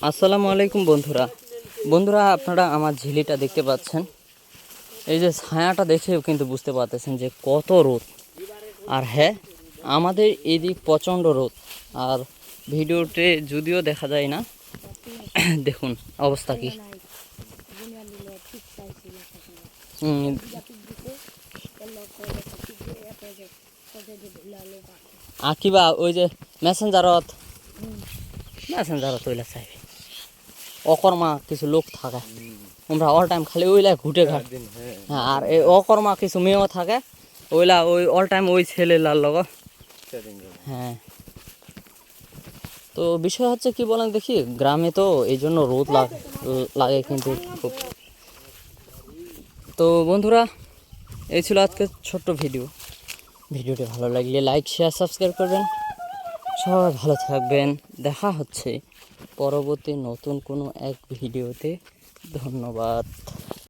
আসসালামু আলাইকুম বন্ধুরা আপনারা আমার ঝিলিটা দেখতে পাচ্ছেন। এই যে ছায়াটা দেখেও কিন্তু বুঝতে পারতেছেন যে কত রোদ। আর হ্যাঁ, আমাদের এদিক প্রচণ্ড রোদ। আর ভিডিওতে যদিও দেখা যায় না, দেখুন অবস্থা কি। আকিবা ওই যে মেসেঞ্জারত ওইলা চাইবে অকর্মা কিছু লোক থাকে, আমরা অল টাইম খালি ওইলা ঘুটে ঘাট। হ্যাঁ, আর এই অকর্মা কিছু মেয়েও থাকে, ওইলা ওই অল টাইম ওই ছেলেলার লগ। হ্যাঁ, তো বিষয় হচ্ছে কি বলেন দেখি, গ্রামে তো এই জন্য রোদ লাগে কিন্তু খুব। তো বন্ধুরা, এই ছিল আজকে ছোট্ট ভিডিওটি ভালো লাগলে লাইক শেয়ার সাবস্ক্রাইব করবেন। সবাই ভালো থাকবেন। দেখা হচ্ছে পরবর্তী নতুন কোনো এক ভিডিওতে। ধন্যবাদ।